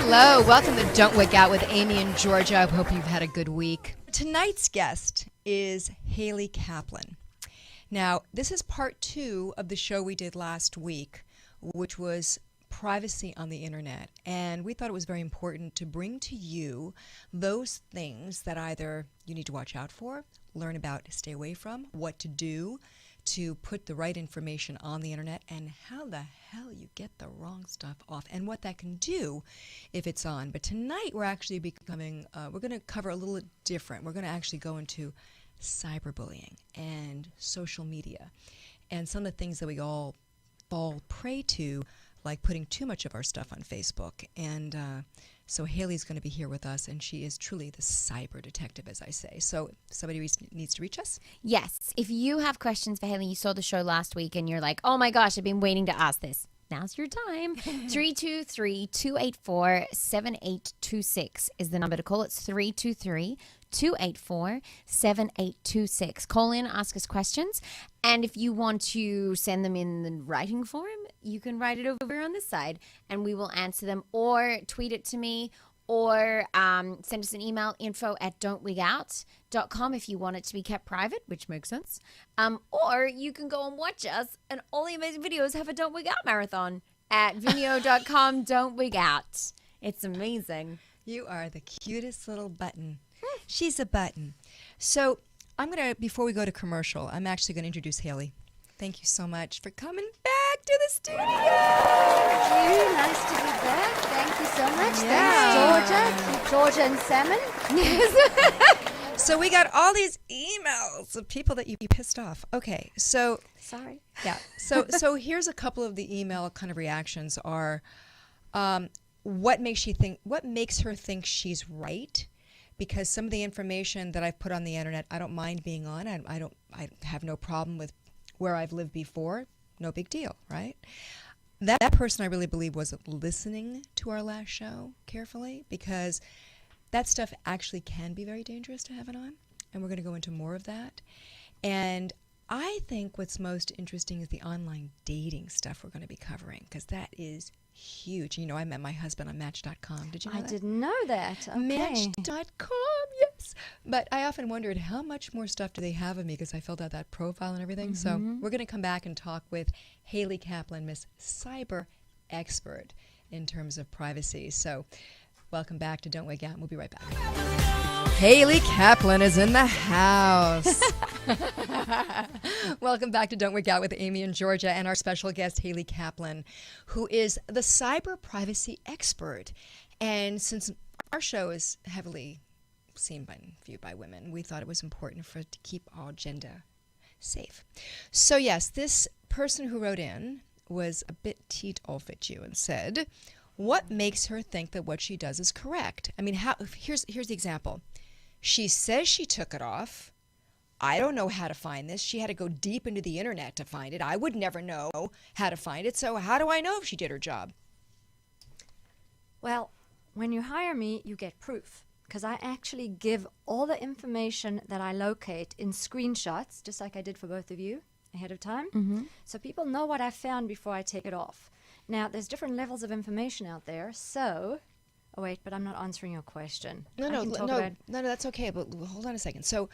Hello, welcome to Don't Wig Out with Amy and Georgia. I hope you've had a good week. Tonight's guest is Haley Kaplan. Now, this is part 2 of the show we did last week, which was privacy on the internet. And we thought it was very important to bring to you those things that either you need to watch out for, learn about, stay away from, what to do to put the right information on the internet, and how the hell you get the wrong stuff off, and what that can do if it's on. But tonight we're actually we're going to cover a little different. We're going to actually go into cyberbullying and social media and some of the things that we all fall prey to, like putting too much of our stuff on Facebook. And so Haley's going to be here with us, and she is truly the cyber detective, as I say. So somebody needs to reach us? Yes. If you have questions for Haley, you saw the show last week, and you're like, oh my gosh, I've been waiting to ask this. Now's your time. 323-284-7826 is the number to call. It's 323-284-7826. Call in, ask us questions. And if you want to send them in the writing form, you can write it over on this side, and we will answer them, or tweet it to me, or send us an email, info@don'twigout.com if you want it to be kept private, which makes sense. Or you can go and watch us, and all the amazing videos have a Don't Wig Out marathon at vimeo.com, Don't Wig Out. It's amazing. You are the cutest little button. She's a button. So before we go to commercial, I'm actually going to introduce Haley. Thank you so much for coming back to the studio. Thank you. Nice to be back. Thank you so much. Yeah. Thanks, Georgia. Keep Georgia and salmon. So we got all these emails of people that you pissed off. Okay, so Sorry. yeah. So here's a couple of the email kind of reactions are, what makes her think she's right? Because some of the information that I've put on the internet, I don't mind being on. I have no problem with where I've lived before. No big deal, right? That person I really believe was listening to our last show carefully, because that stuff actually can be very dangerous to have it on, and we're going to go into more of that. And I think what's most interesting is the online dating stuff we're going to be covering, because that is huge. You know, I met my husband on Match.com. Did you know that? I didn't know that. Okay. Match.com, yes. But I often wondered how much more stuff do they have of me, because I filled out that profile and everything. So we're going to come back and talk with Haley Kaplan, Miss Cyber Expert in terms of privacy. So welcome back to Don't Wig Out. We'll be right back. Haley Kaplan is in the house. Welcome back to Don't Wig Out with Amy and Georgia, and our special guest, Haley Kaplan, who is the cyber privacy expert. And since our show is heavily seen and viewed by women, we thought it was important to keep our gender safe. So yes, this person who wrote in was a bit teed off at you and said, what makes her think that what she does is correct? I mean, here's the example. She says she took it off. I don't know how to find this. She had to go deep into the internet to find it. I would never know how to find it. So how do I know if she did her job? Well, when you hire me, you get proof, because I actually give all the information that I locate in screenshots, just like I did for both of you ahead of time. So people know what I found before I take it off. Now, there's different levels of information out there, so... Oh, wait, but I'm not answering your question. No, that's okay, but hold on a second. So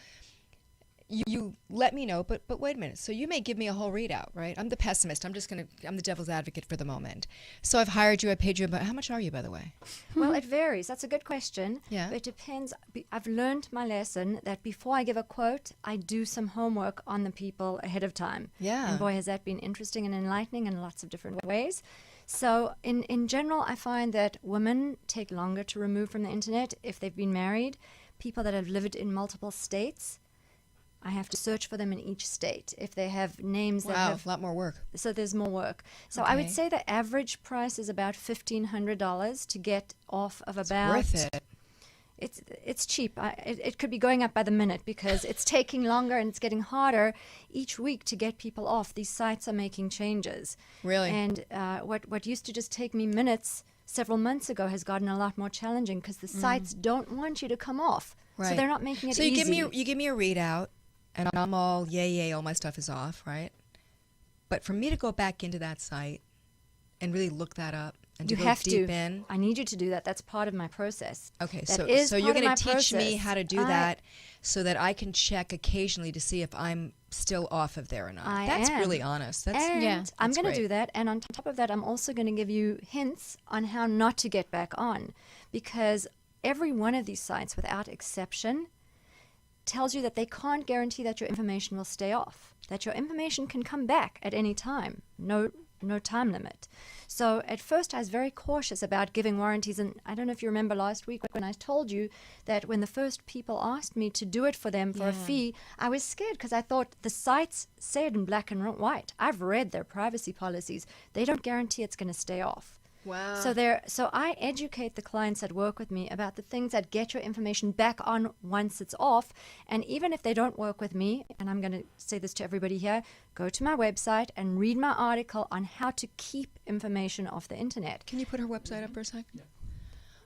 you let me know, but wait a minute. So you may give me a whole readout, right? I'm the pessimist. I'm the devil's advocate for the moment. So I've hired you, I paid you, but how much are you, by the way? Well, it varies. That's a good question. Yeah. But it depends. I've learned my lesson that before I give a quote, I do some homework on the people ahead of time. Yeah. And boy, has that been interesting and enlightening in lots of different ways. So in general, I find that women take longer to remove from the internet if they've been married. People that have lived in multiple states, I have to search for them in each state. If they have names that have... a lot more work. So there's more work. So Okay. I would say the average price is about $1,500 to get off of about... Worth it. It's cheap. It could be going up by the minute because it's taking longer and it's getting harder each week to get people off. These sites are making changes. Really? And what used to just take me minutes several months ago has gotten a lot more challenging because the sites don't want you to come off. Right. So they're not making it so easy. you give me a readout, and I'm all yay, all my stuff is off, right? But for me to go back into that site and really look that up And You to go have deep to. in. I need you to do that. That's part of my process. Okay, That so is so you're part of going my to teach me process. how to do that so that I can check occasionally to see if I'm still off of there or not. I That's am. really honest. That's And Yeah, I'm that's going to great. do that. And on top of that, I'm also going to give you hints on how not to get back on. Because every one of these sites, without exception, tells you that they can't guarantee that your information will stay off, that your information can come back at any time. No time limit. So at first I was very cautious about giving warranties, and I don't know if you remember last week when I told you that when the first people asked me to do it for them for a fee, I was scared because I thought the sites say it in black and white. I've read their privacy policies. They don't guarantee it's going to stay off. Wow. So I educate the clients that work with me about the things that get your information back on once it's off. And even if they don't work with me, and I'm going to say this to everybody here, go to my website and read my article on how to keep information off the internet. Can you put her website up for a second? Yeah.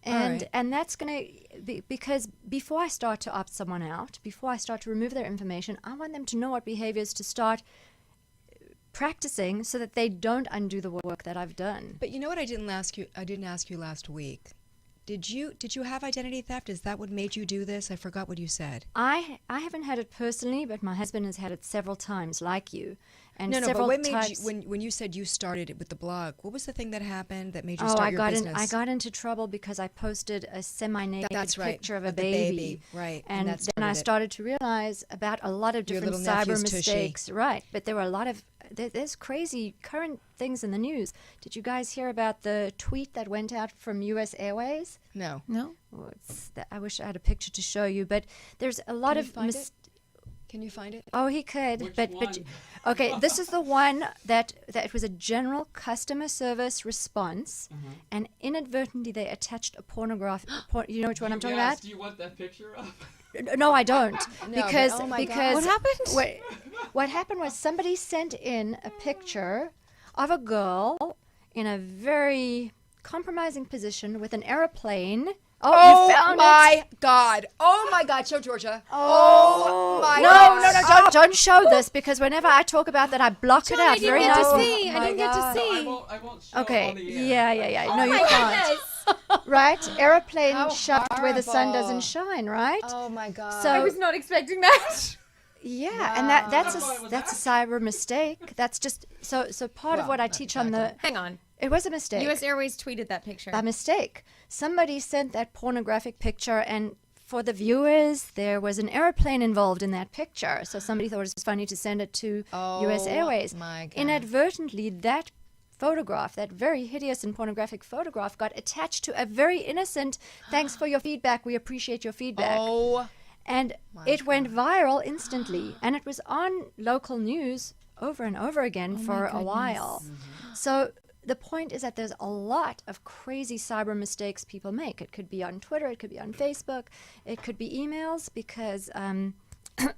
And right. and that's going to be because before I start to opt someone out, before I start to remove their information, I want them to know what behaviors to start practicing so that they don't undo the work that I've done. But you know what I didn't ask you? I didn't ask you last week. Did you have identity theft? Is that what made you do this? I forgot what you said. I haven't had it personally, but my husband has had it several times, like you, and No, several but what made types. you when you said you started it with the blog? What was the thing that happened that made you Oh, start I your got business? I got into trouble because I posted a semi-naked That's right, picture of a of the baby. baby, right, and And that then I started it. started to realize about a lot of Your different little nephew's cyber tushy. mistakes. Right, but there were a lot of there's crazy current things in the news. Did you guys hear about the tweet that went out from U.S. Airways? No. No? Oh, I wish I had a picture to show you, but there's a lot Can of you find it? Can you find it? Oh, he could, Which but one? okay. This is the one that was a general customer service response, and inadvertently they attached a pornographic. You know which one I'm talking Yes, about? do you want that picture up? No, I don't, No, but because oh my because God. What happened? What happened was somebody sent in a picture of a girl in a very compromising position with an airplane. Oh, you found my it. God! Oh my God! Show Georgia. Oh my no, God. don't show this, because whenever I talk about that, I block it John, I out didn't very get to nicely. see. I my didn't get to God. No, see. I won't show Okay, on the air. yeah. Oh No, you my can't. goodness. Right? Airplane How shot where the sun horrible. doesn't shine, right? Oh my God! So- I was not expecting that. Yeah, and that's That's why it a was that's a cyber mistake. That's just so part of Well, what I not teach on the. Hang on. It was a mistake. U.S. Airways tweeted that picture. A mistake. Somebody sent that pornographic picture, and for the viewers, there was an airplane involved in that picture. So somebody thought it was funny to send it to U.S. Oh, Airways. my God. Inadvertently, that photograph, that very hideous and pornographic photograph, got attached to a very innocent. Thanks for your feedback. We appreciate your feedback. Oh. And it went viral instantly, and it was on local news over and over again for a while. So the point is that there's a lot of crazy cyber mistakes people make. It could be on Twitter, it could be on Facebook, it could be emails, because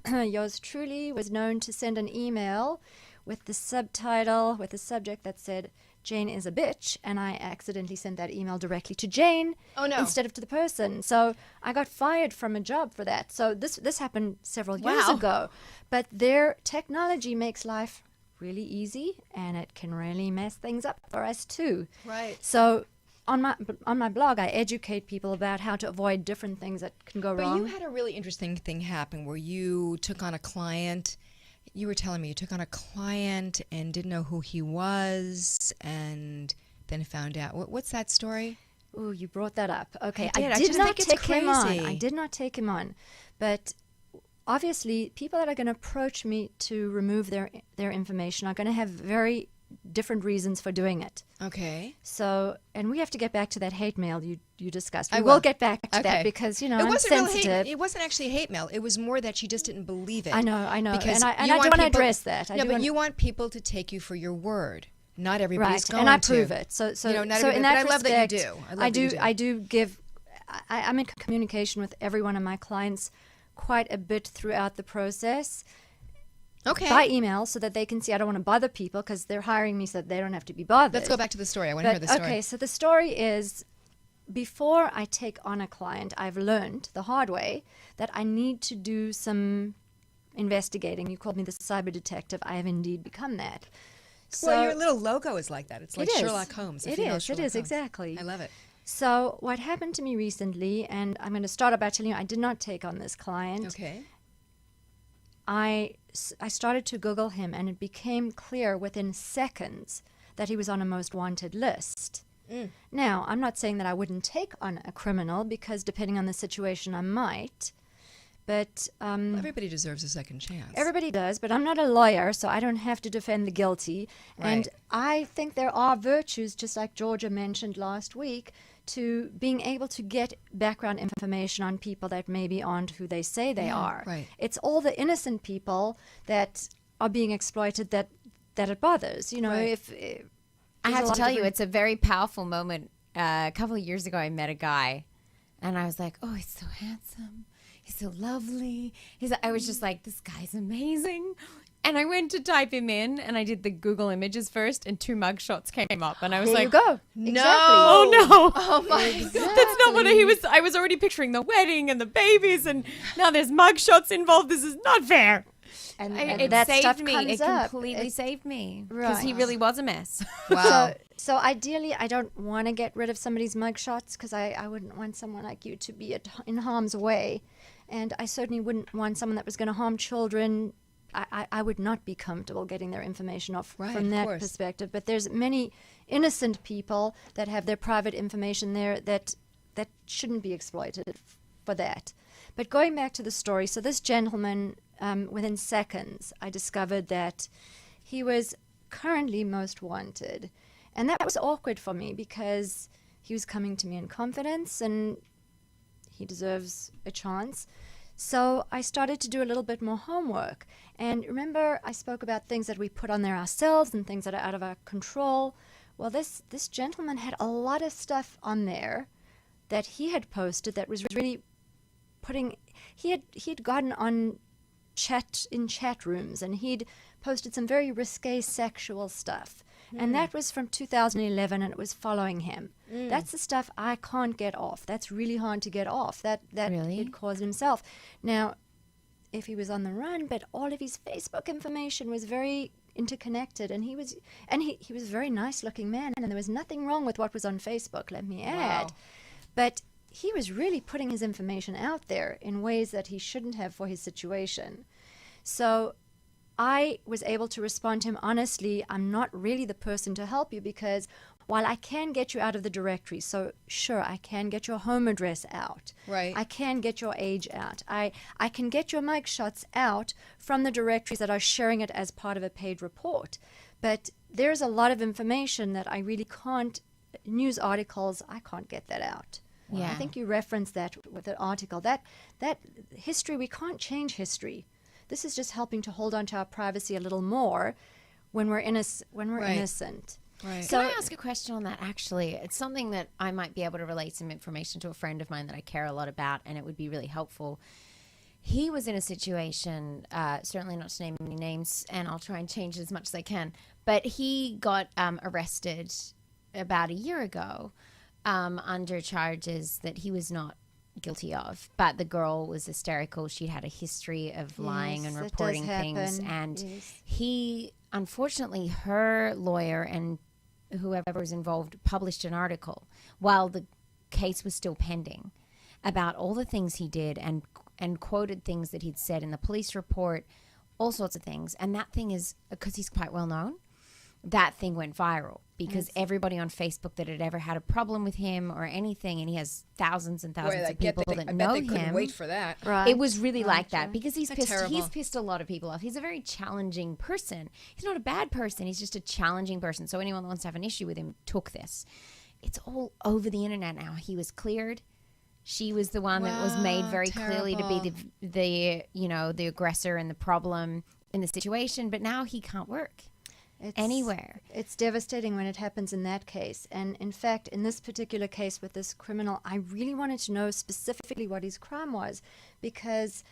yours truly was known to send an email with the subtitle, with the subject that said, Jane is a bitch, and I accidentally sent that email directly to Jane Oh, no. instead of to the person. So I got fired from a job for that. So this happened several years Wow. ago. But their technology makes life really easy, and it can really mess things up for us too. Right. So on my blog, I educate people about how to avoid different things that can go But wrong. you had a really interesting thing happen where you took on a client. You were telling me you took on a client and didn't know who he was, and then found out. What's that story? Ooh, you brought that up. Okay, I did. I did just not think it's take him on. crazy. I did not take him on. But obviously, people that are going to approach me to remove their information are going to have very different reasons for doing it. Okay. So, and we have to get back to that hate mail you discussed. I We will will. get back to Okay. that because, It I'm wasn't real sensitive. hate. It wasn't actually hate mail. It was more that she just didn't believe it. I know. Because And I you do want to people- address that. I No, do but wanna- you want people to take you for your word. Not everybody's right, going and I to. prove it. So not so in everybody- that but I love that you respect, do. I love that you do. I do give. I'm in communication with every one of my clients quite a bit throughout the process Okay. by email, so that they can see I don't want to bother people because they're hiring me so that they don't have to be bothered. Let's go back to the story. I want to hear the story. Okay, so the story is, before I take on a client, I've learned the hard way that I need to do some investigating. You called me the cyber detective. I have indeed become that. Well, your little logo is like that. It's like It is. Sherlock Holmes. if It you know is. It Sherlock is, Holmes. exactly. I love it. So what happened to me recently, and I'm going to start out by telling you, I did not take on this client. Okay. I started to Google him, and it became clear within seconds that he was on a most wanted list. Now, I'm not saying that I wouldn't take on a criminal, because depending on the situation, I might. But Everybody deserves a second chance. everybody does, but I'm not a lawyer, so I don't have to defend the guilty. And Right. I think there are virtues, just like Georgia mentioned last week, to being able to get background information on people that maybe aren't who they say they are. right. It's all the innocent people that are being exploited that it bothers. You know, Right. if I there's have a to lot tell of you, different- it's a very powerful moment. A couple of years ago, I met a guy, and I was like, "Oh, he's so handsome. He's so lovely." I was just like, "This guy's amazing." And I went to type him in, and I did the Google images first, and 2 mugshots came up, and I was there like, you go. No. Exactly. "Oh no!" Oh my God. That's not what he was. I was already picturing the wedding and the babies, and now there's mugshots involved. This is not fair. And It that saved stuff me. comes It up. completely It- saved me because he Right. really was a mess. Wow. So ideally, I don't want to get rid of somebody's mugshots, because I wouldn't want someone like you to be in harm's way. And I certainly wouldn't want someone that was going to harm children. I would not be comfortable getting their information off Right, from of that course. perspective. But there's many innocent people that have their private information there that shouldn't be exploited for that. But going back to the story, so this gentleman, within seconds, I discovered that he was currently most wanted. And that was awkward for me, because he was coming to me in confidence, and he deserves a chance. So I started to do a little bit more homework. And remember, I spoke about things that we put on there ourselves and things that are out of our control. Well, this gentleman had a lot of stuff on there that he had posted that was really putting. He'd gotten on chat rooms, and he'd posted some very risque sexual stuff. And that was from 2011, and it was following him. That's the stuff I can't get off. That's really hard to get off. That Really? he'd caused himself. Now, if he was on the run, but all of his Facebook information was very interconnected, and he was a very nice looking man, and there was nothing wrong with what was on Facebook, let me add. Wow. But he was really putting his information out there in ways that he shouldn't have for his situation. So I was able to respond to him honestly. I'm not really the person to help you, because while I can get you out of the directory, so sure, I can get your home address out. Right. I can get your age out. I can get your mic shots out from the directories that are sharing it as part of a paid report. But there's a lot of information that I really can't, news articles, I can't get that out. Yeah. I think you referenced that with the article. That history, we can't change history. This is just helping to hold on to our privacy a little more when we're Right. innocent. Right. Can I ask a question on that? Actually, it's something that I might be able to relate some information to a friend of mine that I care a lot about, and it would be really helpful. He was in a situation, certainly not to name any names, and I'll try and change it as much as I can, but he got arrested about a year ago under charges that he was not guilty of, but the girl was hysterical. She had a history of lying and Yes, that does reporting things, happen. and Yes. he, unfortunately, her lawyer and whoever was involved published an article while the case was still pending about all the things he did, and quoted things that he'd said in the police report, all sorts of things. And that thing is, because he's quite well known, that thing went viral because everybody on Facebook that had ever had a problem with him or anything, and he has thousands and thousands of people that I know bet they couldn't him. wait for that. Right. It was really like that Gotcha. because he's That's pissed. terrible. He's pissed a lot of people off. He's a very challenging person. He's not a bad person. He's just a challenging person. So anyone that wants to have an issue with him took this. It's all over the internet now. He was cleared. She was the one that was made Wow, very clearly to be terrible. the aggressor and the problem in the situation. But now he can't work anywhere. It's devastating when it happens in that case. And in fact, in this particular case with this criminal, I really wanted to know specifically what his crime was, because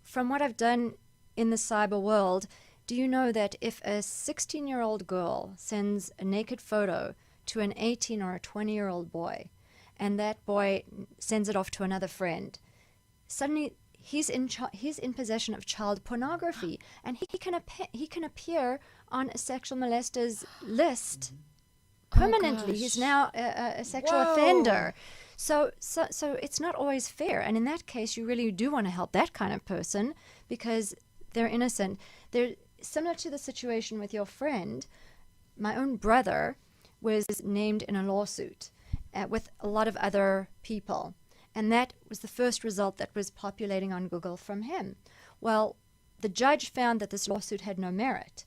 from what I've done in the cyber world, do you know that if a 16-year-old girl sends a naked photo to an 18 or a 20-year-old boy, and that boy sends it off to another friend, suddenly he's in possession of child pornography, and he can appear on a sexual molester's list permanently. He's now a sexual offender. So it's not always fair. And in that case, you really do want to help that kind of person because they're innocent. They're similar to the situation with your friend. My own brother was named in a lawsuit with a lot of other people. And that was the first result that was populating on Google from him. Well, the judge found that this lawsuit had no merit.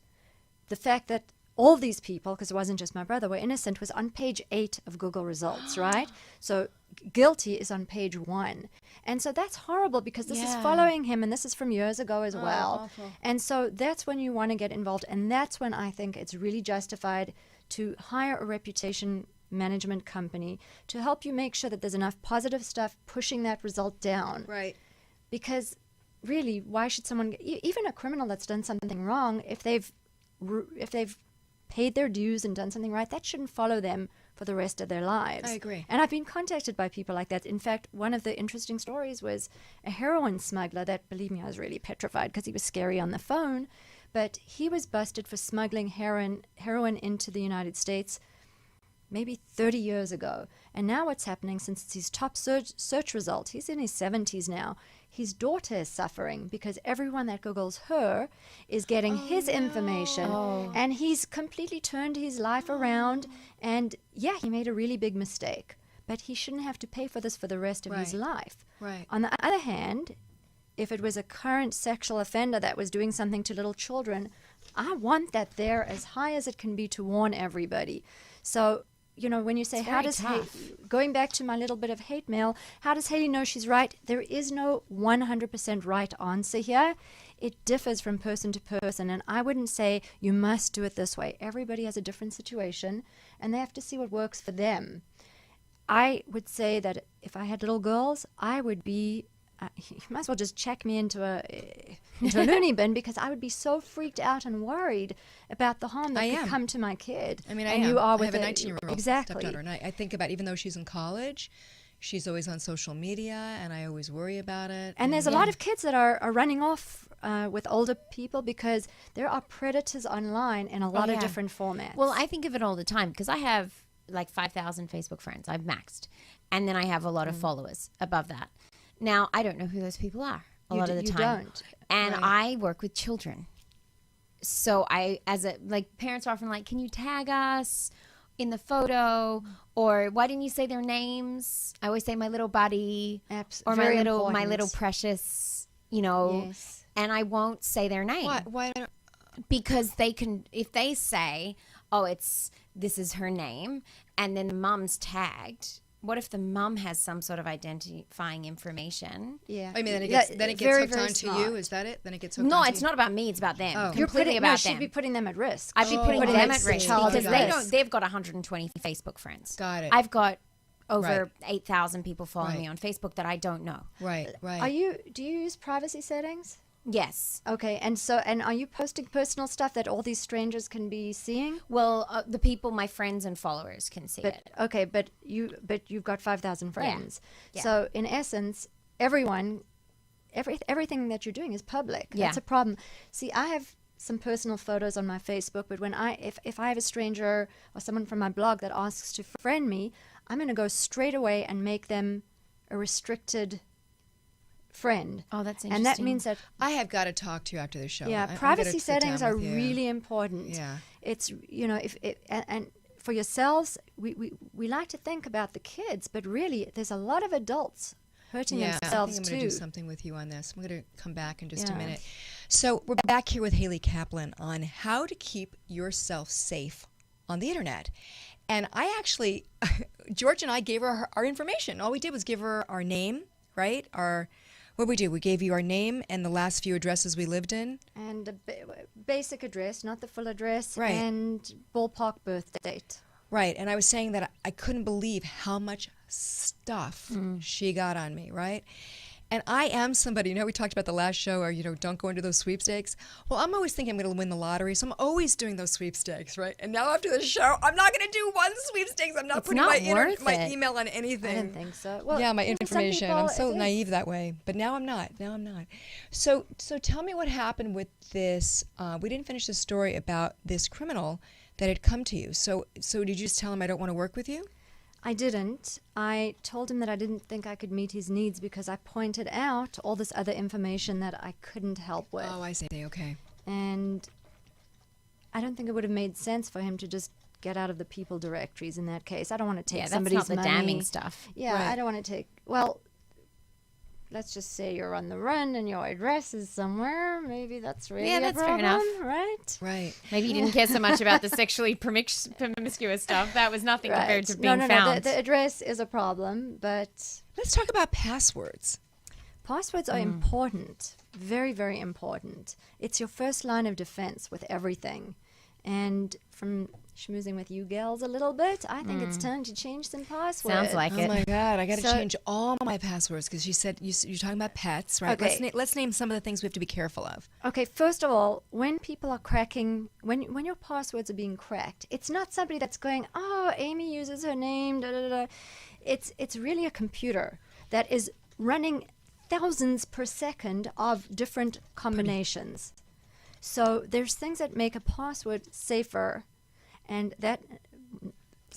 The fact that all these people, because it wasn't just my brother, were innocent was on page 8 of Google results, right? So guilty is on page 1. And so that's horrible because this is following him, and this is from years ago as well. Awful. And so that's when you want to get involved. And that's when I think it's really justified to hire a reputation management company to help you make sure that there's enough positive stuff pushing that result down. Right. Because really, why should someone, even a criminal that's done something wrong, if they've paid their dues and done something right, that shouldn't follow them for the rest of their lives. I agree. And I've been contacted by people like that. In fact, one of the interesting stories was a heroin smuggler that, believe me, I was really petrified because he was scary on the phone. But he was busted for smuggling heroin into the United States maybe 30 years ago. And now what's happening, since it's his top search result, he's in his 70s now, his daughter is suffering because everyone that Googles her is getting his information. And he's completely turned his life around. And yeah, he made a really big mistake. But he shouldn't have to pay for this for the rest of his life. Right. On the other hand, if it was a current sexual offender that was doing something to little children, I want that there as high as it can be to warn everybody. So, you know, when you say, how does going back to my little bit of hate mail, how does Haley know she's right? There is no 100% right answer here. It differs from person to person, and I wouldn't say you must do it this way. Everybody has a different situation, and they have to see what works for them. I would say that if I had little girls, I would be you might as well just check me into a loony bin because I would be so freaked out and worried about the harm that could come to my kid. I mean, and you are I with have a 19-year-old exactly. stepdaughter, and I think about, even though she's in college, she's always on social media, and I always worry about it. And there's a lot of kids that are running off with older people because there are predators online in a lot of different formats. Well, I think of it all the time because I have like 5,000 Facebook friends. I've maxed. And then I have a lot of followers above that. Now, I don't know who those people are a lot of the time. You don't. And Right. I work with children. So parents are often like, can you tag us in the photo? Or why didn't you say their names? I always say my little buddy or very my little important. precious, you know. Yes. And I won't say their name. Why don't, Because they can, if they say, oh, this is her name, and then the mom's tagged. What if the mom has some sort of identifying information? Yeah. I mean, then it gets very, hooked very onto smart. you. Is that it? Then it gets hooked No, onto it's you? not about me. It's about them. Oh. Completely about she'd them. be putting them at risk. I'd be putting Putting them that at risk child because at risk. they've got 120 Facebook friends. Got it. I've got over Right. 8,000 people following me Right. on Facebook that I don't know. Right, right. Do you use privacy settings? Yes. Okay, and are you posting personal stuff that all these strangers can be seeing? Well, the people, my friends and followers can see But it. okay, but you've got 5,000 friends. Yeah. So in essence, everything that you're doing is public. Yeah. That's a problem. See, I have some personal photos on my Facebook, but when if I have a stranger or someone from my blog that asks to friend me, I'm going to go straight away and make them a restricted friend. Oh, that's And that interesting. means that I have got to talk to you after the show. yeah, I'm gonna privacy sit down settings are with you. really important. Yeah. It's and for yourselves, we like to think about the kids, but really, there's a lot of adults hurting Yeah, themselves I think I'm too. going to do something with you on this. I'm going to come back in just a Yeah. minute. So we're back here with Haley Kaplan on how to keep yourself safe on the internet. And I actually, George and I gave her our information. All we did was give her our name, right? What we do, we gave you our name and the last few addresses we lived in. And a basic address, not the full address, Right. and ballpark birth date. Right, and I was saying that I couldn't believe how much stuff she got on me, right? And I am somebody, we talked about the last show, or, don't go into those sweepstakes. Well, I'm always thinking I'm going to win the lottery, so I'm always doing those sweepstakes, right? And now after the show, I'm not going to do one sweepstakes. I'm not It's putting not my worth my it. email on anything. I didn't think so. Well, Yeah, my some information. people, I'm so it is. naive that way, but now I'm not. So tell me what happened with this. We didn't finish the story about this criminal that had come to you. So did you just tell him I don't want to work with you? I didn't. I told him that I didn't think I could meet his needs because I pointed out all this other information that I couldn't help with. Oh, I see. Okay. And I don't think it would have made sense for him to just get out of the people directories in that case. I don't want to take Yeah, that's somebody's not the money. damning stuff. Yeah, Right. I don't want to take. Well, let's just say you're on the run and your address is somewhere. Maybe that's really Yeah, a that's fair problem, enough. right? Right. Maybe you didn't care so much about the sexually promiscuous stuff. That was nothing compared to being no, found. The address is a problem, but Let's talk about passwords. passwords are important. Very, very important. It's your first line of defense with everything. And from schmoozing with you gals a little bit, I think it's time to change some passwords. Sounds like Oh it. my God, I got to So- change all my passwords because you said you're talking about pets, right? Okay. Let's name some of the things we have to be careful of. Okay, first of all, when people are cracking, when your passwords are being cracked, it's not somebody that's going, oh, Amy uses her name, da da da. It's really a computer that is running thousands per second of different combinations. So there's things that make a password safer, and that.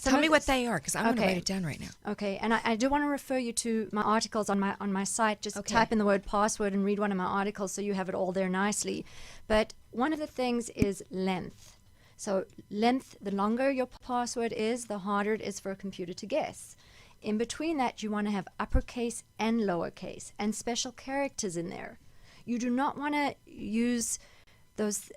Tell me what they are because I'm going to Okay. write it down right now. Okay, and I do want to refer you to my articles on my site. Just Okay. type in the word password and read one of my articles so you have it all there nicely. But one of the things is length. So length, the longer your password is, the harder it is for a computer to guess. In between that, you want to have uppercase and lowercase and special characters in there. You do not want to use those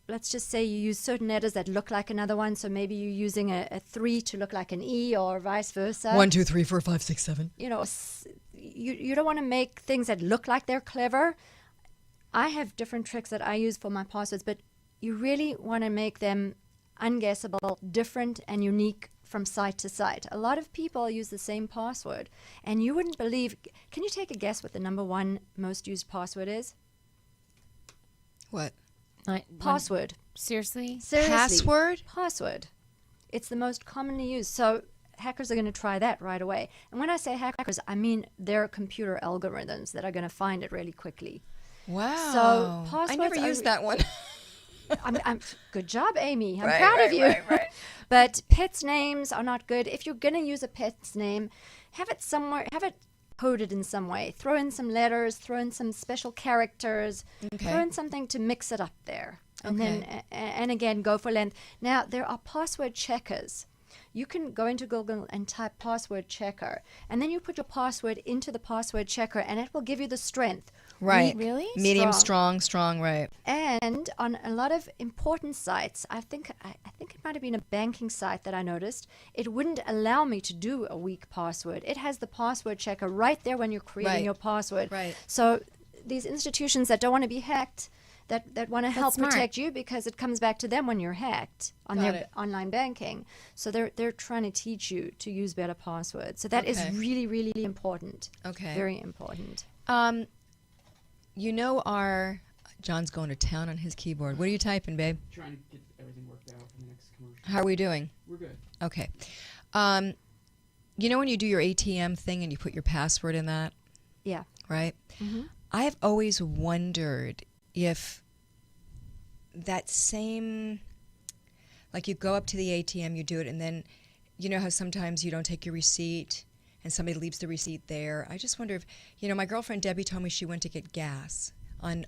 let's just say you use certain letters that look like another one. So maybe you're using a 3 to look like an E or vice versa. 1, 2, 3, 4, 5, 6, 7. You don't want to make things that look like they're clever. I have different tricks that I use for my passwords, but you really want to make them unguessable, different, and unique from site to site. A lot of people use the same password, and you wouldn't believe. Can you take a guess what the number one most used password is? What? Password. Seriously? Seriously. Password? Password. It's the most commonly used. So hackers are going to try that right away. And when I say hackers, I mean their computer algorithms that are going to find it really quickly. Wow. I passwords never are used that one. Good job, Amy. I'm Right, proud right, of you. right. But pets' names are not good. If you're going to use a pet's name, have it somewhere, have it coded in some way. Throw in some letters, throw in some special characters, Okay. throw in something to mix it up there. And Okay. then, and again, go for length. Now, there are password checkers. You can go into Google and type password checker, and then you put your password into the password checker, and it will give you the strength. Right. Really? Medium, strong, right. And on a lot of important sites, I think it might have been a banking site that I noticed, it wouldn't allow me to do a weak password. It has the password checker right there when you're creating Right. your password. Right. So these institutions that don't want to be hacked, that want to help smart. protect you because it comes back to them when you're hacked on Got their it. online banking. So they're trying to teach you to use better passwords. So that is Okay. really, really important. Okay. Very important. John's going to town on his keyboard. What are you typing, babe? Trying to get everything worked out for the next commercial. How are we doing? We're good. Okay. When you do your ATM thing and you put your password in that, Yeah. right? Mm-hmm. I've always wondered if that same, like you go up to the ATM, you do it, and then you know how sometimes you don't take your receipt and somebody leaves the receipt there. I just wonder if, my girlfriend Debbie told me she went to get gas on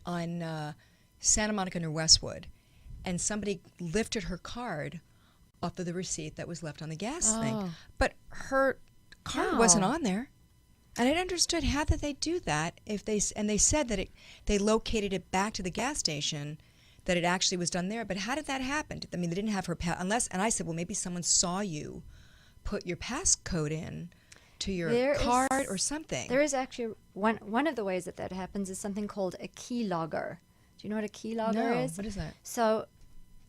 Santa Monica near Westwood, and somebody lifted her card off of the receipt that was left on the gas thing. Oh. But her card Wow. wasn't on there. And I understood how did they do that if they said that they located it back to the gas station, that it actually was done there. But how did that happen? I mean, they didn't have her and I said, well, maybe someone saw you put your passcode in to your There card is- or something. There is actually one of the ways that happens is something called a keylogger. Do you know what a keylogger No, is? what is that? So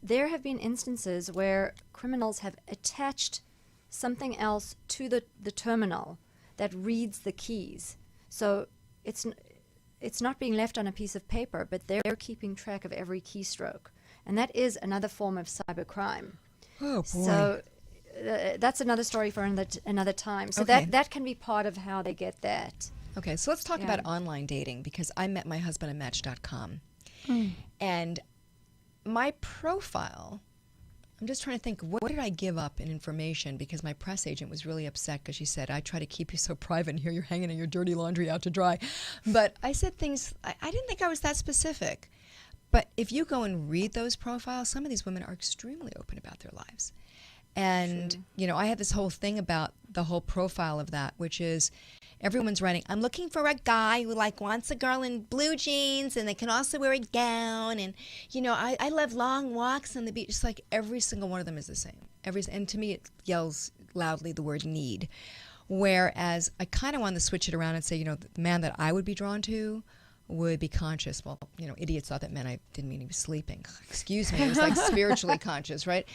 there have been instances where criminals have attached something else to the terminal that reads the keys. So it's not being left on a piece of paper, but they're keeping track of every keystroke. And that is another form of cybercrime. Oh, boy. So that's another story for another time. So Okay. that can be part of how they get that. Okay, so let's talk Yeah. about online dating, because I met my husband at Match.com. And my profile, I'm just trying to think, what did I give up in information? Because my press agent was really upset because she said, I try to keep you so private, and here you're hanging in your dirty laundry out to dry. But I said things, I didn't think I was that specific. But if you go and read those profiles, some of these women are extremely open about their lives. And, you know, I have this whole thing about the whole profile of that, which is everyone's writing, I'm looking for a guy who like wants a girl in blue jeans and they can also wear a gown. And, you know, I love long walks on the beach. It's like every single one of them is the same. And to me, it yells loudly the word need. Whereas I kind of want to switch it around and say, you know, the man that I would be drawn to would be conscious. Well, you know, idiots thought that meant I didn't mean he was sleeping. Excuse me. It was like spiritually conscious, right?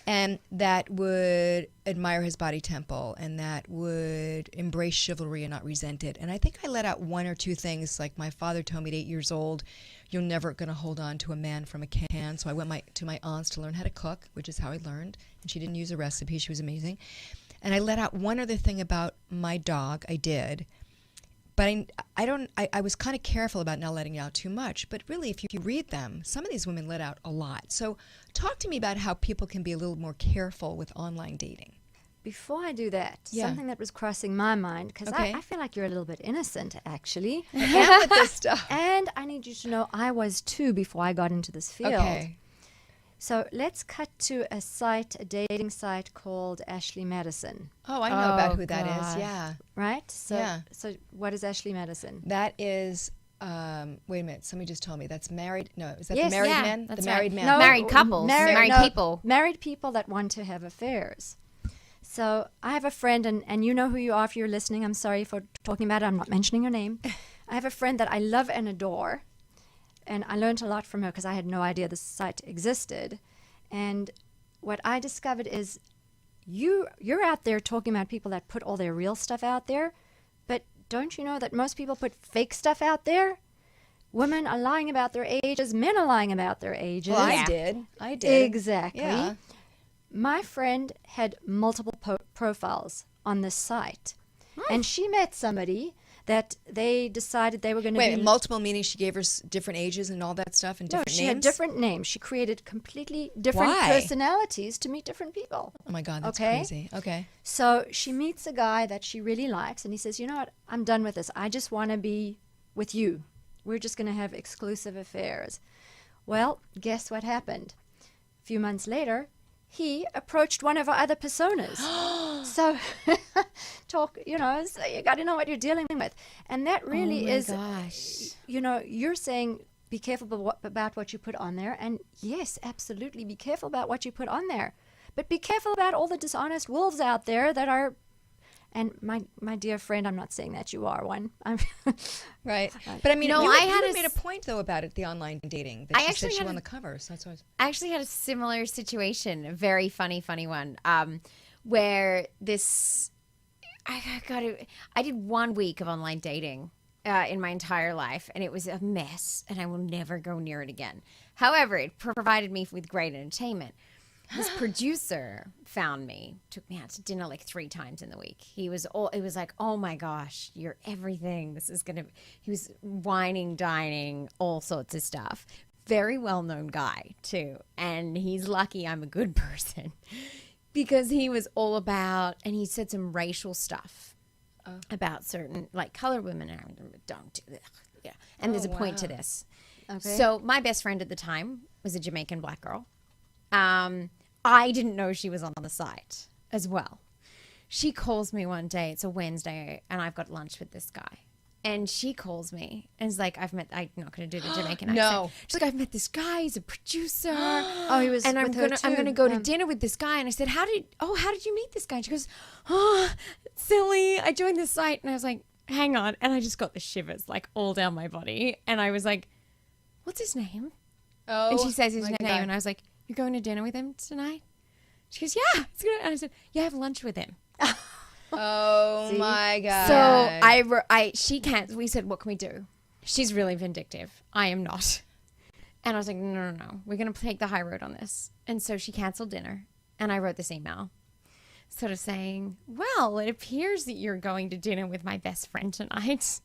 And that would admire his body temple, and that would embrace chivalry and not resent it. And I think I let out one or two things, like my father told me at 8 years old, you're never going to hold on to a man from a can. So I went to my aunt's to learn how to cook, which is how I learned. And she didn't use a recipe. She was amazing. And I let out one other thing about my dog. I did. But I was kind of careful about not letting out too much. But really, if you read them, some of these women let out a lot. So talk to me about how people can be a little more careful with online dating. Before I do that, Yeah. something that was crossing my mind, because Okay. I feel like you're a little bit innocent, actually. And with this stuff. And I need you to know I was too before I got into this field. Okay. So let's cut to a dating site called Ashley Madison, Oh, I know about Oh, who that is. God. Yeah. right? So, Yeah. So what is Ashley Madison? That is, wait a minute. Somebody just told me. That's married. No, is that Yes, the married yeah, man? that's The right. married man. No. Married couples, married people. Married people that want to have affairs. So I have a friend, and you know who you are if you're listening. I'm sorry for talking about it. I'm not mentioning your name. I have a friend that I love and adore, and I learned a lot from her because I had no idea this site existed. And what I discovered is you're out there talking about people that put all their real stuff out there, but don't you know that most people put fake stuff out there? Women are lying about their ages, men are lying about their ages. Well, Yeah. I did. Exactly. Yeah. My friend had multiple profiles on this site, and she met somebody that they decided they were going to Wait, be multiple meaning she gave her different ages and all that stuff and No, different she names? had different names. She created completely different Why? personalities to meet different people. Oh my God, that's Okay. crazy. Okay. So she meets a guy that she really likes, and he says, "You know what? I'm done with this. I just want to be with you. We're just going to have exclusive affairs." Well, guess what happened? A few months later, he approached one of our other personas. So so you got to know what you're dealing with. And that really oh my is, gosh. you're saying be careful about what you put on there. And yes, absolutely, be careful about what you put on there. But be careful about all the dishonest wolves out there that are, and my dear friend, I'm not saying that you are one. Right. But I mean, No, you, I you had had a made a s- point, though, about it, the online dating. That I she actually said she had won a- the cover. So that's why I actually had a similar situation, a very funny one, where I did 1 week of online dating in my entire life, and it was a mess, and I will never go near it again. However, it provided me with great entertainment. This producer found me, took me out to dinner like 3 times in the week. It was like, oh my gosh, you're everything. He was whining, dining, all sorts of stuff. Very well-known guy too. And he's lucky I'm a good person because he was all about, and he said some racial stuff about certain, like colored women. And I don't do that. Yeah. And there's a point to this. Okay. So my best friend at the time was a Jamaican black girl. I didn't know she was on the site as well. She calls me one day, it's a Wednesday, and I've got lunch with this guy. And she calls me and is like, I'm not going to do the Jamaican No. accent. She's like, I've met this guy, he's a producer. Oh, he was And I'm with her I'm too. gonna go to Yeah. dinner with this guy. And I said, how did you meet this guy? And she goes, oh, silly. I joined this site. And I was like, hang on. And I just got the shivers like all down my body. And I was like, what's his name? Oh, And she says his my name, God. and I was like, "You're going to dinner with him tonight?" She goes, "Yeah." It's good. And I said, "Yeah, I have lunch with him." Oh See? my God. So she can't. We said, what can we do? She's really vindictive. I am not. And I was like, no. We're going to take the high road on this. And so she canceled dinner. And I wrote this email sort of saying, well, it appears that you're going to dinner with my best friend tonight,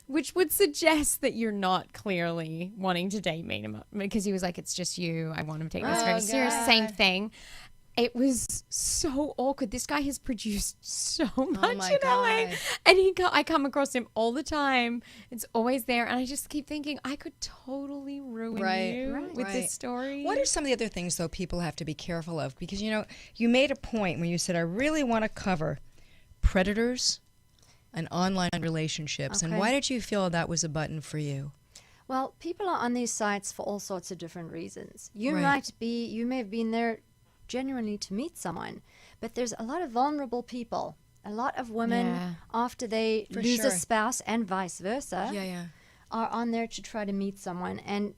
which would suggest that you're not clearly wanting to date me, because he was like, it's just you. I want him to take this very serious. God. Same thing. It was so awkward. This guy has produced so much my in LA, God. and I come across him all the time. It's always there, and I just keep thinking I could totally ruin you with this story. What are some of the other things, though, people have to be careful of? Because, you made a point when you said, I really want to cover predators and online relationships. And Okay. why did you feel that was a button for you? Well, people are on these sites for all sorts of different reasons. You Right. may have been there genuinely to meet someone, but there's a lot of vulnerable people. A lot of women, Yeah. after they For lose sure. a spouse and vice versa, Yeah. are on there to try to meet someone. And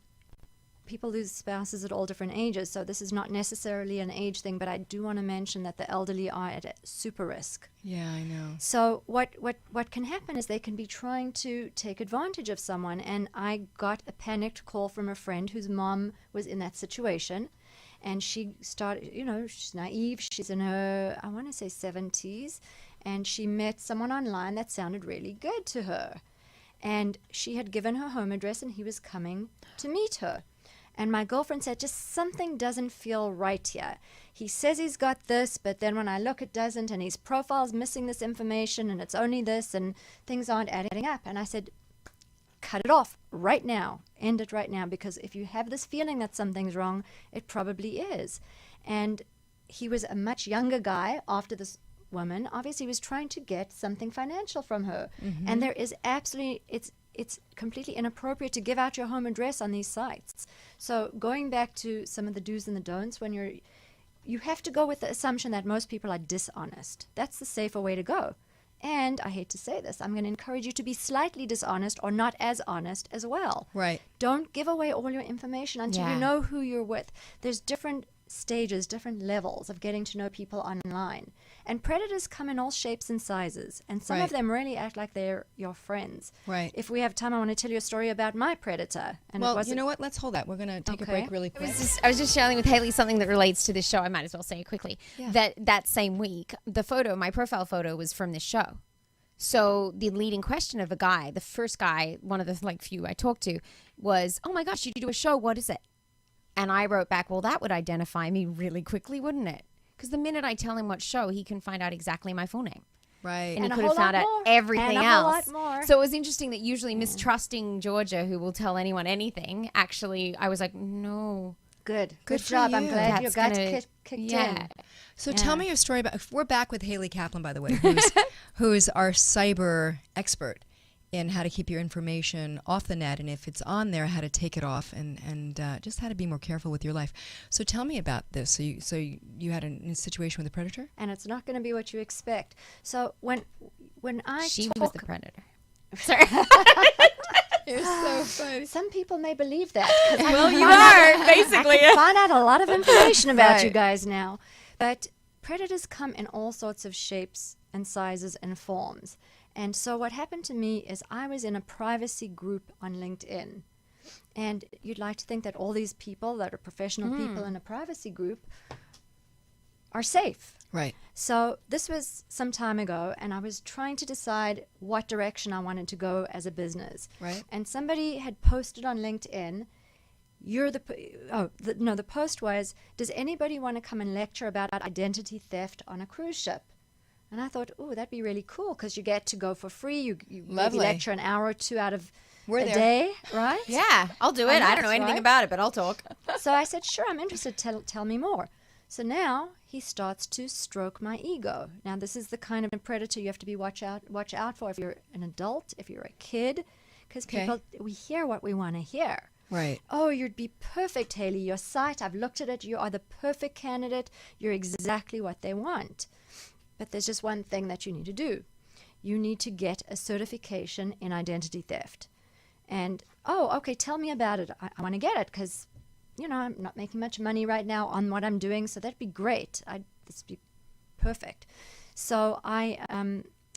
people lose spouses at all different ages, so this is not necessarily an age thing, but I do want to mention that the elderly are at a super risk. Yeah, I know. So what can happen is they can be trying to take advantage of someone. And I got a panicked call from a friend whose mom was in that situation. And she started, she's naive. She's in her, I want to say 70s. And she met someone online that sounded really good to her. And she had given her home address and he was coming to meet her. And my girlfriend said, just something doesn't feel right here. He says he's got this, but then when I look, it doesn't. And his profile's missing this information and it's only this and things aren't adding up. And I said, cut it off right now. End it right now. Because if you have this feeling that something's wrong, it probably is. And he was a much younger guy after this woman. Obviously, he was trying to get something financial from her. And there is absolutely, it's completely inappropriate to give out your home address on these sites. So going back to some of the do's and the don'ts, when you have to go with the assumption that most people are dishonest. That's the safer way to go. And I hate to say this, I'm going to encourage you to be slightly dishonest or not as honest as well. Right. Don't give away all your information until Yeah. you know who you're with. There's different stages, different levels of getting to know people online. And predators come in all shapes and sizes. And some Right. of them really act like they're your friends. Right. If we have time, I want to tell you a story about my predator. And it Well, wasn't- you know what? Let's hold that. We're going to take a Okay. break really quick. I was just sharing with Haley something that relates to this show. I might as well say it quickly. Yeah. That same week, my profile photo was from this show. So the leading question of the first guy, one of the few I talked to, was, "Oh my gosh, you do a show? What is it?" And I wrote back, "Well, that would identify me really quickly, wouldn't it? Because the minute I tell him what show, he can find out exactly my full name." Right. And And he a could have whole lot found out more. everything And a whole else. lot more. So it was interesting that usually mistrusting Georgia, who will tell anyone anything, actually, I was like, no. Good Good for job. I'm you. glad your That's gut gonna- kicked in. Yeah. So tell me your story about. We're back with Haley Kaplan, by the way, who's our cyber expert in how to keep your information off the net, and if it's on there, how to take it off, and just how to be more careful with your life. So tell me about this. So you had a situation with a predator? And it's not going to be what you expect. So when I She talk, was the predator. Sorry. You're so funny. some people may believe that. 'cause I Well, can you find out- are, basically. I can find out a lot of information about you Right. guys now. But predators come in all sorts of shapes and sizes and forms. And so what happened to me is I was in a privacy group on LinkedIn. And you'd like to think that all these people that are professional people in a privacy group are safe. Right. So this was some time ago, and I was trying to decide what direction I wanted to go as a business. Right. And somebody had posted on LinkedIn, the post was, does anybody want to come and lecture about identity theft on a cruise ship? And I thought, oh, that'd be really cool because you get to go for free. You maybe Lovely. lecture an hour or two out of We're a there. day, right? Yeah, I'll do it. I don't know anything right? about it, but I'll talk. So I said, sure, I'm interested. Tell me more. So now he starts to stroke my ego. Now this is the kind of predator you have to be watch out for if you're an adult, if you're a kid, because Okay. people, we hear what we want to hear. Right. Oh, you'd be perfect, Haley. Your site, I've looked at it. You are the perfect candidate. You're exactly what they want. But there's just one thing that you need to do. You need to get a certification in identity theft. And, oh, okay, tell me about it. I want to get it because, I'm not making much money right now on what I'm doing, so that'd be great. This would be perfect. So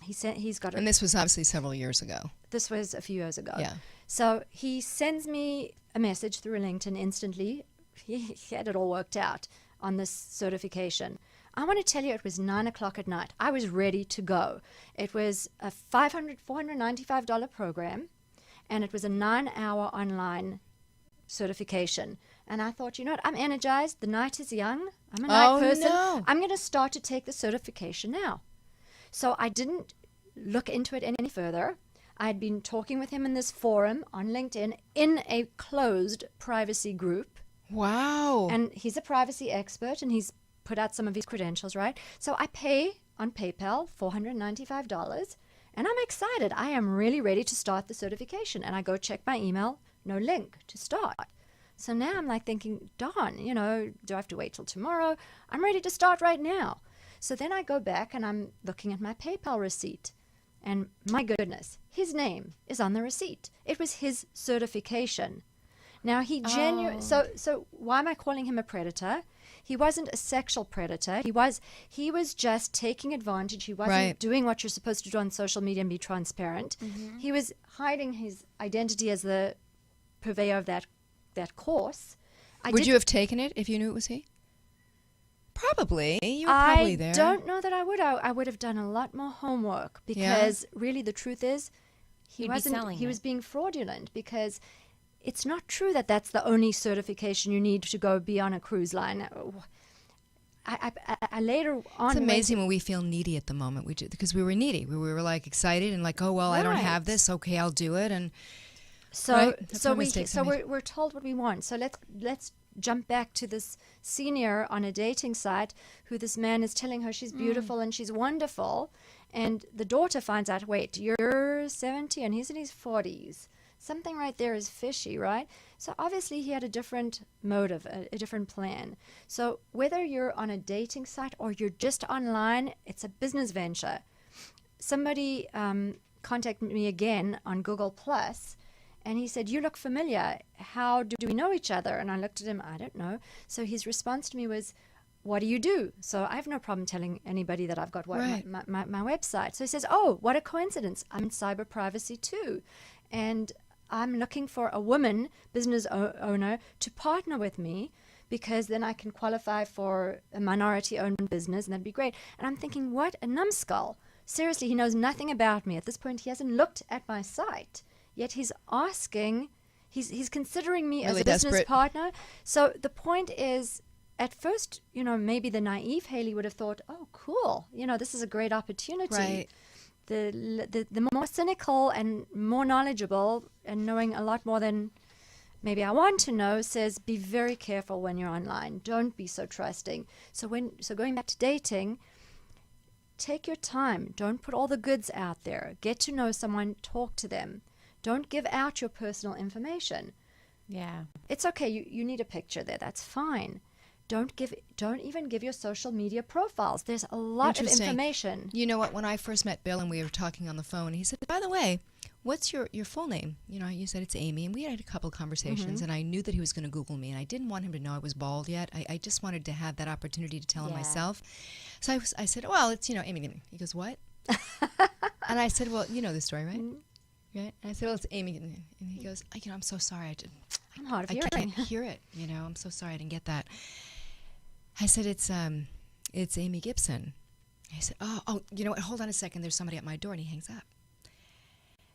he's got And this was obviously several years ago. this was a few years ago. Yeah. So he sends me a message through LinkedIn instantly. He had it all worked out on this certification. I want to tell you, it was 9 o'clock at night. I was ready to go. It was a $495 program, and it was a 9-hour online certification. And I thought, you know what? I'm energized. The night is young. I'm a night person. No. I'm going to start to take the certification now. So I didn't look into it any further. I had been talking with him in this forum on LinkedIn in a closed privacy group. Wow. And he's a privacy expert, and he's put out some of his credentials, right? So I pay on PayPal $495, and I'm excited. I am really ready to start the certification. And I go check my email, no link to start. So now I'm like thinking, darn, you know, do I have to wait till tomorrow? I'm ready to start right now. So then I go back and I'm looking at my PayPal receipt. And my goodness, his name is on the receipt. It was his certification. Now he so why am I calling him a predator? He wasn't a sexual predator. He was just taking advantage. He wasn't Right. doing what you're supposed to do on social media and be transparent. He was hiding his identity as the purveyor of that course. Would you have taken it if you knew it was he? Probably. You were probably there. I don't know that I would. I would have done a lot more homework because really the truth is he You'd be wasn't. selling He it. was being fraudulent because it's not true that that's the only certification you need to go be on a cruise line. I later on. It's went amazing when we feel needy at the moment. Because we were needy. We were like excited and like, oh well, I don't have Right. this. Okay, I'll do it. And So Right, that's so what we mistakes so I made. we're told what we want. So let's jump back to this senior on a dating site who this man is telling her she's beautiful and she's wonderful, and the daughter finds out, wait, you're 70 and he's in his 40s. Something right there is fishy, right? So obviously he had a different motive, a different plan. So whether you're on a dating site or you're just online, it's a business venture. Somebody contacted me again on Google Plus, and he said, you look familiar. How do we know each other? And I looked at him, I don't know. So his response to me was, what do you do? So I have no problem telling anybody that I've got Right. my website. So he says, oh, what a coincidence. I'm in cyber privacy too. And I'm looking for a woman business owner to partner with me, because then I can qualify for a minority-owned business, and that'd be great. And I'm thinking, what a numbskull. Seriously, he knows nothing about me. At this point, he hasn't looked at my site. Yet he's asking, he's considering me as Really a business desperate. partner. So the point is, at first, you know, maybe the naive Haley would have thought, oh, cool, you know, this is a great opportunity. Right. The more cynical and more knowledgeable and knowing a lot more than maybe I want to know says, be very careful when you're online. Don't be so trusting. So going back to dating, take your time. Don't put all the goods out there. Get to know someone, talk to them. Don't give out your personal information. Yeah. It's okay. You need a picture there. That's fine. Don't even give your social media profiles. There's a lot of Interesting. information. You know what? When I first met Bill and we were talking on the phone, he said, by the way, what's your full name? You know, you said it's Amy. And we had a couple of conversations, and I knew that he was going to Google me, and I didn't want him to know I was bald yet. I just wanted to have that opportunity to tell him Yeah. myself. So I said, well, it's, you know, Amy. He goes, what? And I said, well, you know the story, right? Right? And I said, well, it's Amy. And he goes, you know, I'm so sorry. I'm hard of I hearing. can't hear it. You know, I'm so sorry I didn't get that. I said, it's Amy Gibson. I said, oh, you know what? Hold on a second. There's somebody at my door. And he hangs up.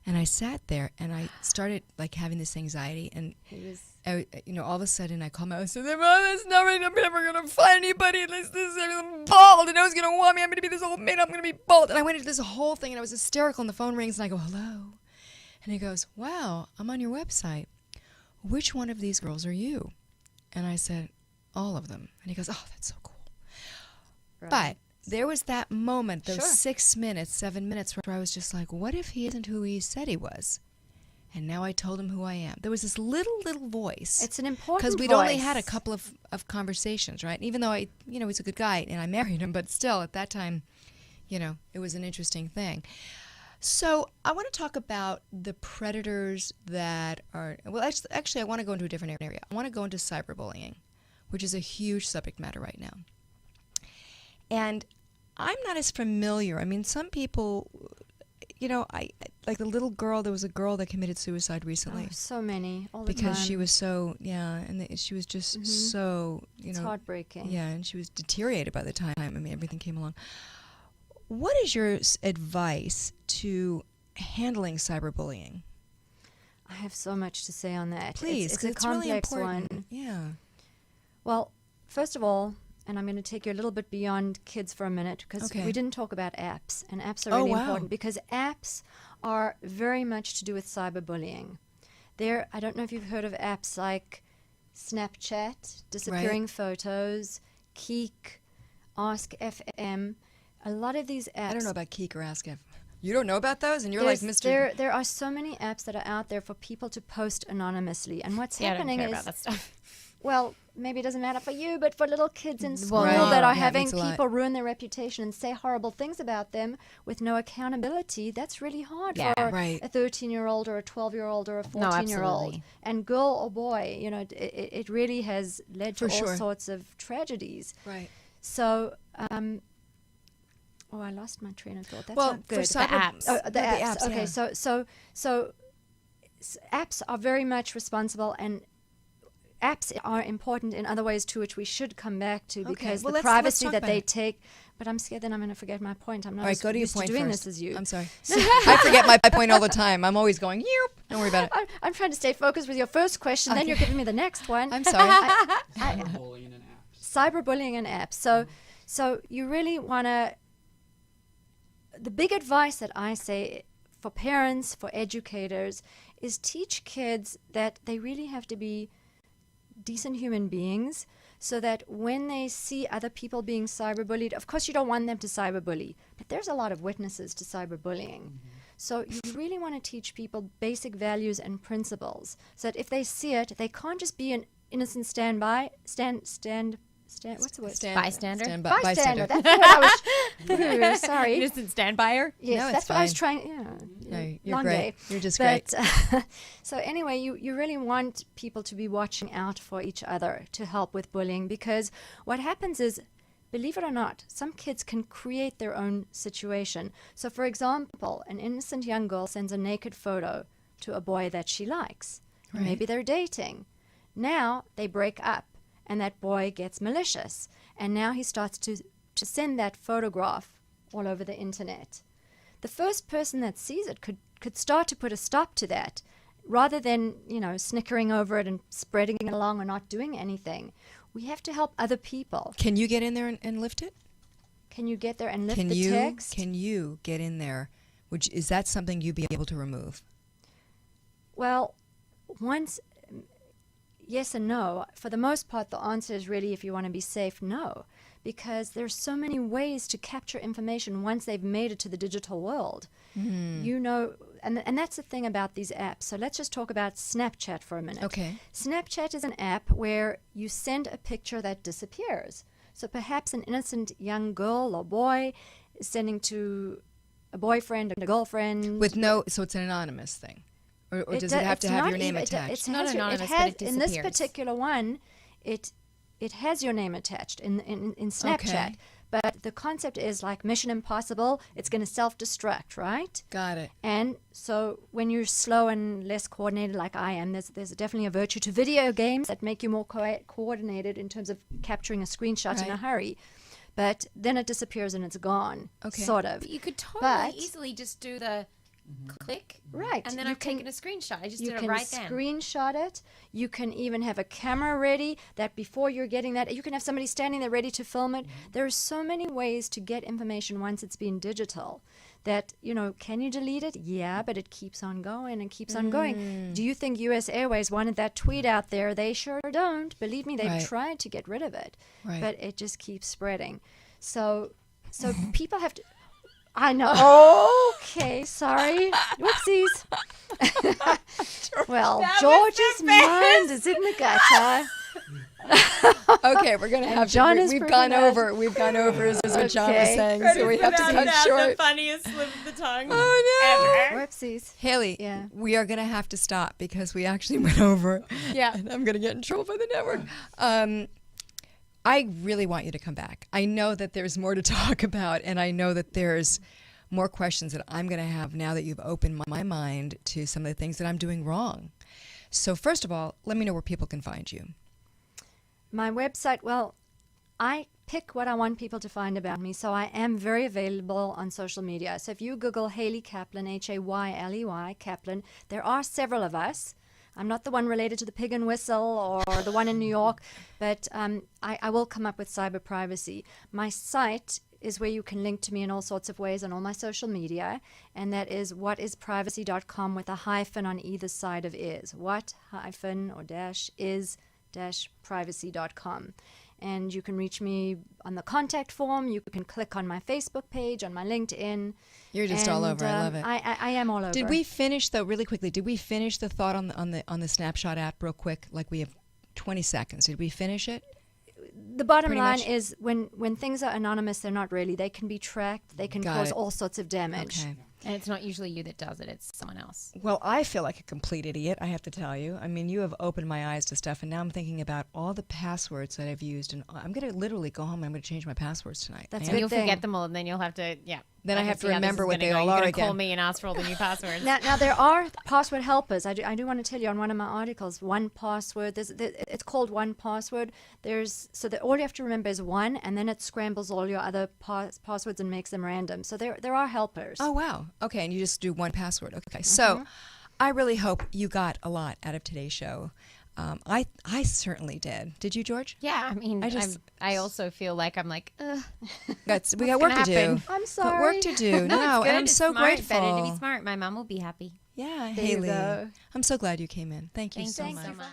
And I sat there and I started like having this anxiety. And you know, all of a sudden I called my I said, "That's not right. I'm never gonna find anybody unless I'm bald. And no one's gonna want me. I'm gonna be this old maid. I'm gonna be bald." And I went into this whole thing and I was hysterical. And the phone rings and I go, "Hello," and he goes, "Wow, I'm on your website. Which one of these girls are you?" And I said, "All of them." And he goes, "Oh, that's so cool." But there was that moment, those Sure. 6 minutes, 7 minutes, where I was just like, what if he isn't who he said he was? And now I told him who I am. There was this little voice. It's an important Because we'd only had a voice. couple of conversations, right? Even though he's a good guy and I married him, but still at that time, you know, it was an interesting thing. So I want to talk about the predators that are, well, actually I want to go into a different area. I want to go into cyberbullying, which is a huge subject matter right now. And I'm not as familiar. I mean, some people, I like the little girl. There was a girl that committed suicide recently Oh, so many, all the because time. she was so she was just so It's heartbreaking. yeah, and she was deteriorated by the time. I mean, everything came along. What is your advice to handling cyberbullying? I have so much to say on that. Please, it's 'cause a it's really complex important. one. Yeah. Well, first of all, and I'm going to take you a little bit beyond kids for a minute because Okay. we didn't talk about apps, and apps are Oh, really wow. important because apps are very much to do with cyberbullying. I don't know if you've heard of apps like Snapchat, disappearing photos, Keek, Ask FM. A lot of these apps. I don't know about Keek or Ask If. You don't know about those, and you're like Mr. There are so many apps that are out there for people to post anonymously, and what's Yeah, I don't happening care is about that stuff. well, maybe it doesn't matter for you, but for little kids in school Right. that are Yeah, it having means a lot. people ruin their reputation and say horrible things about them with no accountability, that's really hard Yeah. for Right. a 13-year-old or a 12-year-old or a No, 14-year-old. absolutely. And girl or boy, it really has led to For all sure. sorts of tragedies. Right. So, I lost my train of thought. That's Well, not for good. cyber- apps. Oh, the No, apps. Okay, yeah. so apps are very much responsible, and apps are important in other ways too, which we should come back to because well, the let's privacy talk that about they it. take. But I'm scared that I'm going to forget my point. I'm not All right, as go to your used point to doing first. this as you. I'm sorry. I forget my point all the time. I'm always going, Yerp. Don't worry about it. I'm trying to stay focused with your first question. Then you're giving me the next one. I'm sorry. Cyberbullying and apps. Cyberbullying and apps. So you really want to. The big advice that I say for parents, for educators, is teach kids that they really have to be decent human beings so that when they see other people being cyberbullied, of course you don't want them to cyberbully, but there's a lot of witnesses to cyberbullying. So you really want to teach people basic values and principles so that if they see it, they can't just be an innocent what's the word? Bystander? Bystander. That's what I was. Sorry. Innocent stand buyer. Yes, No, it's that's what I was fine. trying. Yeah, No, you're long great. day. You're just But, great. so anyway, you really want people to be watching out for each other to help with bullying because what happens is, believe it or not, some kids can create their own situation. So, for example, an innocent young girl sends a naked photo to a boy that she likes. Right. Maybe they're dating. Now they break up, and that boy gets malicious, and now he starts to send that photograph all over the internet. The first person that sees it could start to put a stop to that rather than, snickering over it and spreading it along or not doing anything. We have to help other people. Can you get in there and lift it? Can you get there and lift Can the you? text? Can you get in there? Is that something you'd be able to remove? Well, yes and no. For the most part, the answer is really, if you want to be safe, no. Because there's so many ways to capture information once they've made it to the digital world. And that's the thing about these apps. So let's just talk about Snapchat for a minute. Okay. Snapchat is an app where you send a picture that disappears. So perhaps an innocent young girl or boy is sending to a boyfriend or a girlfriend. So it's an anonymous thing? Or does it have to it's have not your name even- attached? It's Not has anonymous, but it in this disappears. particular one, it has your name attached in Snapchat. Okay. But the concept is like Mission Impossible. It's going to self-destruct, right? Got it. And so when you're slow and less coordinated like I am, there's definitely a virtue to video games that make you more coordinated in terms of capturing a screenshot in a Right. hurry. But then it disappears and it's gone, Okay. sort of. But you could totally But- easily just do the click. Right. And then You I've can- taken a screenshot. I just You did it can right then. screenshot it. You can even have a camera ready that before you're getting that, you can have somebody standing there ready to film it. There are so many ways to get information once it's been digital that, can you delete it? Yeah, but it keeps on going and keeps on going. Do you think US Airways wanted that tweet out there? They sure don't. Believe me, they've Right. tried to get rid of it, Right. but it just keeps spreading. So people have to. I know. Okay, sorry. Whoopsies. Well, George's mind is in the gutter. Okay, we're gonna have John to. is We've pretty gone bad. over. We've gone over is what John was Okay. saying. So we have to cut short. funniest slip of the tongue. Oh no! Whoopsies. Haley, Yeah. we are gonna have to stop because we actually went over. Yeah. And I'm gonna get in trouble by the network. I really want you to come back. I know that there's more to talk about, and I know that there's more questions that I'm going to have now that you've opened my mind to some of the things that I'm doing wrong. So first of all, let me know where people can find you. My website, well, I pick what I want people to find about me, so I am very available on social media. So if you Google Hayley Kaplan, Hayley Kaplan, there are several of us. I'm not the one related to the Pig and Whistle or the one in New York, but I will come up with cyber privacy. My site is where you can link to me in all sorts of ways on all my social media, and that is whatisprivacy.com with a hyphen on either side of is. What hyphen or dash is dash privacy.com. And you can reach me on the contact form. You can click on my Facebook page, on my LinkedIn. You're just all over. I love it. I am all over. Did we finish though, really quickly? Did we finish the thought on the Snapshot app real quick? Like we have 20 seconds. Did we finish it? The bottom Pretty line much. is when things are anonymous, they're not really. They can be tracked. They can Got cause it. all sorts of damage. Okay. And it's not usually you that does it, it's someone else. Well, I feel like a complete idiot, I have to tell you. I mean, you have opened my eyes to stuff, and now I'm thinking about all the passwords that I've used, and I'm going to literally go home and I'm going to change my passwords tonight. That's I And am. you'll thing. forget them all, and then you'll have to, Then I can have to see how this remember is what gonna they go. all You're are gonna again. call me and ask for all the new passwords. Now there are password helpers. I do want to tell you on one of my articles, 1Password. It's called 1Password. So that all you have to remember is one, and then it scrambles all your other passwords and makes them random. So there are helpers. Oh, wow. Okay, and you just do one password. Okay, so I really hope you got a lot out of today's show. I certainly did. Did you, George? Yeah, I mean, I I also feel like I'm like, We got What's work to gonna do. happen? I'm Got sorry. work to do. No, good, and I'm it's so smart, grateful. Better to be smart. My mom will be happy. Yeah, There you Hayley. go. I'm so glad you came in. Thank you Thank so you much. so much.